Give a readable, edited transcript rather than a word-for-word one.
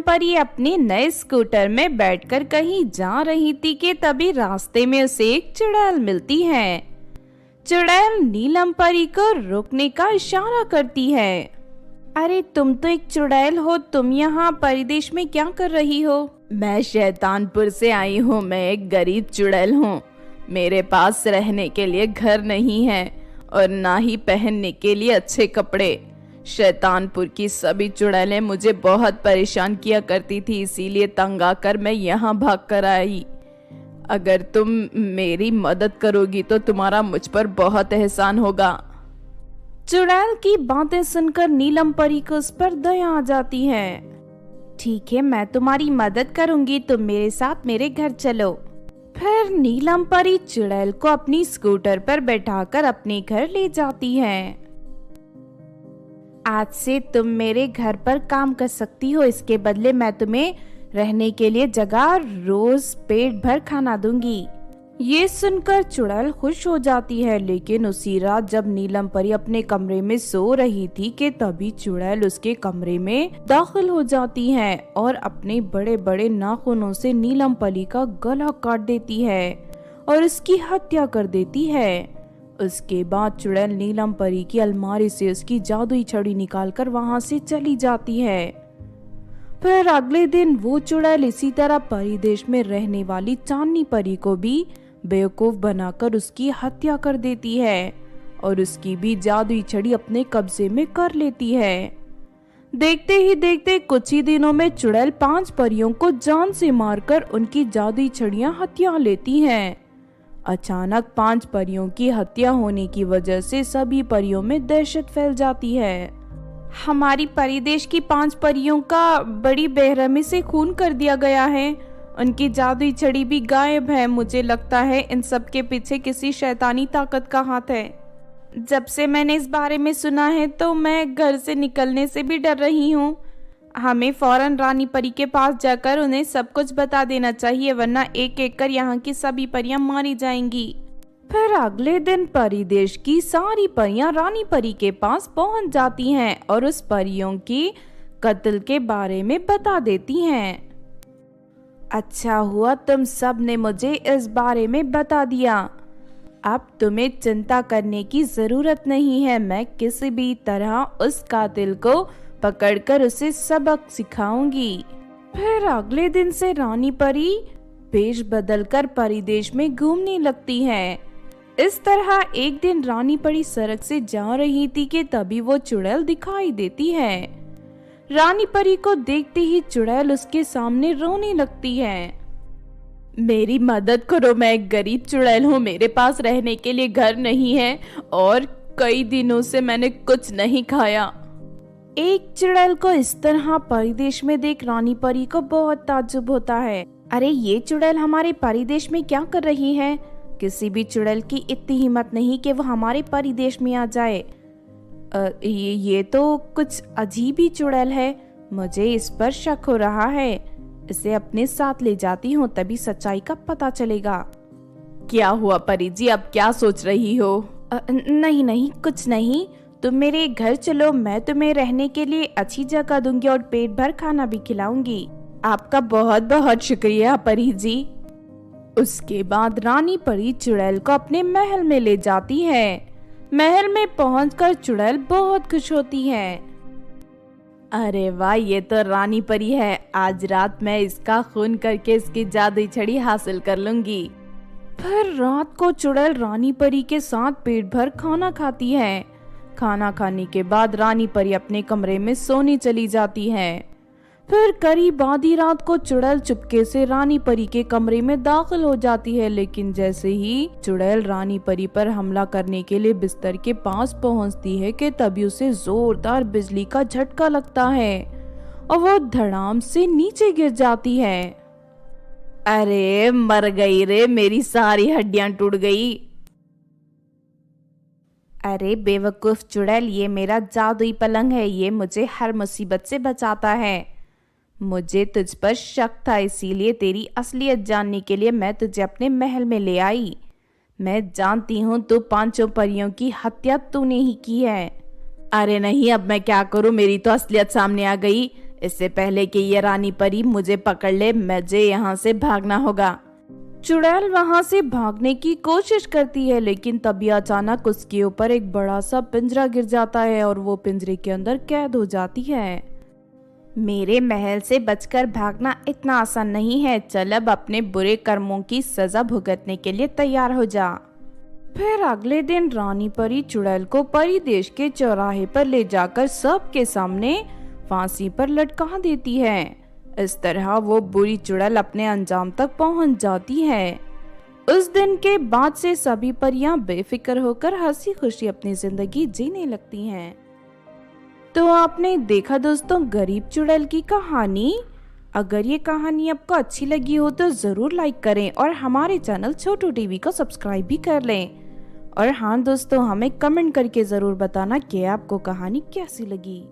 परी अपने नए स्कूटर में बैठकर कहीं जा रही थी कि तभी रास्ते में उसे एक चुड़ैल मिलती है। चुड़ैल नीलम परी को रुकने का इशारा करती है। अरे तुम तो एक चुड़ैल हो, तुम यहाँ परिदेश में क्या कर रही हो? मैं शैतानपुर से आई हूँ, मैं एक गरीब चुड़ैल हूँ। मेरे पास रहने के लिए घर नहीं है और ना ही पहनने के लिए अच्छे कपड़े। शैतानपुर की सभी चुड़ैलें मुझे बहुत परेशान किया करती थी, इसीलिए तंग आकर मैं यहाँ भाग कर आई। अगर तुम मेरी मदद करोगी तो तुम्हारा मुझ पर बहुत एहसान होगा। चुड़ैल की बातें सुनकर नीलम परी को उस पर दया आ जाती है। ठीक है, मैं तुम्हारी मदद करूंगी, तुम मेरे साथ मेरे घर चलो। फिर नीलम परी चुड़ैल को अपनी स्कूटर पर बैठाकर अपने घर ले जाती है। आज से तुम मेरे घर पर काम कर सकती हो, इसके बदले मैं तुम्हें रहने के लिए जगह रोज पेट भर खाना दूंगी। ये सुनकर चुड़ैल खुश हो जाती है, लेकिन उसी रात जब नीलम परी अपने कमरे में सो रही थी कि तभी चुड़ैल उसके कमरे में दाखिल हो जाती है और अपने बड़े बड़े नाखूनों से नीलम परी का गला काट देती है और उसकी हत्या कर देती है। उसके बाद चुड़ैल नीलम परी की अलमारी से उसकी जादुई छड़ी निकालकर वहां से चली जाती है। फिर अगले दिन वो चुड़ैल इसी तरह परिदेश में रहने वाली चांदनी परी को भी बेवकूफ बनाकर उसकी हत्या कर देती है और उसकी भी जादुई छड़ी अपने कब्जे में कर लेती है। देखते ही देखते कुछ ही दिनों में चुड़ैल 5 परियों को जान से मारकर उनकी जादुई छड़ियां हत्या लेती हैं। अचानक 5 परियों की हत्या होने की वजह से सभी परियों में दहशत फैल जाती है। हमारी परिदेश की 5 परियों का बड़ी बेरहमी से खून कर दिया गया है, उनकी जादुई छड़ी भी गायब है। मुझे लगता है इन सब के पीछे किसी शैतानी ताकत का हाथ है। जब से मैंने इस बारे में सुना है तो मैं घर से निकलने से भी डर रही हूँ। हमें फौरन रानी परी के पास जाकर उन्हें सब कुछ बता देना चाहिए, वरना एक एक कर यहाँ की सभी परियां मारी जाएंगी। फिर अगले दिन परिदेश की सारी परियां रानी परी के पास पहुंच जाती हैं और उस परियों की कत्ल के बारे में बता देती हैं। अच्छा हुआ तुम सब ने मुझे इस बारे में बता दिया। अब तुम्हें चिंता करने की जरूरत नहीं है, मैं किसी भी तरह उस कातिल को पकड़कर उसे सबक सिखाऊंगी। फिर अगले दिन से रानी परी वेश बदलकर परिदेश में घूमने लगती है। इस तरह एक दिन रानी परी सड़क से जा रही थी कि तभी वो चुड़ैल दिखाई देती है। रानी परी को देखते ही चुड़ैल उसके सामने रोने लगती है। मेरी मदद करो, मैं एक गरीब चुड़ैल हूँ, मेरे पास रहने के लिए घर नहीं है और कई दिनों से मैंने कुछ नहीं खाया। एक चुड़ैल को इस तरह परिदेश में देख रानी परी को बहुत ताज्जुब होता है। अरे ये चुड़ैल हमारे परिदेश में क्या कर रही है? किसी भी चुड़ैल की इतनी हिम्मत नहीं कि वो हमारे परिदेश में आ जाए। ये तो कुछ अजीब ही चुड़ैल है, मुझे इस पर शक हो रहा है। इसे अपने साथ ले जाती हूँ, तभी सच्चाई का पता चलेगा। क्या हुआ परी जी, अब क्या सोच रही हो? नहीं नहीं, कुछ नहीं, तुम मेरे घर चलो, मैं तुम्हें रहने के लिए अच्छी जगह दूंगी और पेट भर खाना भी खिलाऊंगी। आपका बहुत बहुत शुक्रिया परी जी। उसके बाद रानी परी चुड़ैल को अपने महल में ले जाती है। महल में पहुंचकर चुड़ैल बहुत खुश होती है। अरे वाह, ये तो रानी परी है, आज रात मैं इसका खून करके इसकी जादुई छड़ी हासिल कर लूंगी। फिर रात को चुड़ैल रानी परी के साथ पेट भर खाना खाती है। खाना खाने के बाद रानी परी अपने कमरे में सोने चली जाती है। फिर करीब आधी रात को चुड़ैल चुपके से रानी परी के कमरे में दाखिल हो जाती है, लेकिन जैसे ही चुड़ैल रानी परी पर हमला करने के लिए बिस्तर के पास पहुंचती है कि तभी उसे जोरदार बिजली का झटका लगता है और वो धड़ाम से नीचे गिर जाती है। अरे मर गई रे, मेरी सारी हड्डियां टूट गई। अरे बेवकूफ चुड़ैल, ये मेरा जादुई पलंग है, ये मुझे हर मुसीबत से बचाता है। मुझे तुझ पर शक था, इसीलिए तेरी असलियत जानने के लिए मैं तुझे अपने महल में ले आई। मैं जानती हूँ तू 5 परियों की हत्या तूने ही की है। अरे नहीं, अब मैं क्या करूँ, मेरी तो असलियत सामने आ गई। इससे पहले कि ये रानी परी मुझे पकड़ ले, मुझे यहाँ से भागना होगा। चुड़ैल वहाँ से भागने की कोशिश करती है, लेकिन तभी अचानक उसके ऊपर एक बड़ा सा पिंजरा गिर जाता है और वो पिंजरे के अंदर कैद हो जाती है। मेरे महल से बचकर भागना इतना आसान नहीं है, चल अब अपने बुरे कर्मों की सजा भुगतने के लिए तैयार हो जा। फिर अगले दिन रानी परी चुड़ैल को परी देश के चौराहे पर ले जाकर सबके सामने फांसी पर लटका देती है। इस तरह वो बुरी चुड़ैल अपने अंजाम तक पहुंच जाती है। उस दिन के बाद से सभी परियां बेफिक्र होकर हंसी खुशी अपनी जिंदगी जीने लगती हैं। तो आपने देखा दोस्तों गरीब चुड़ैल की कहानी। अगर ये कहानी आपको अच्छी लगी हो तो जरूर लाइक करें और हमारे चैनल छोटू टीवी को सब्सक्राइब भी कर लें। और हाँ दोस्तों, हमें कमेंट करके जरूर बताना कि आपको कहानी कैसी लगी।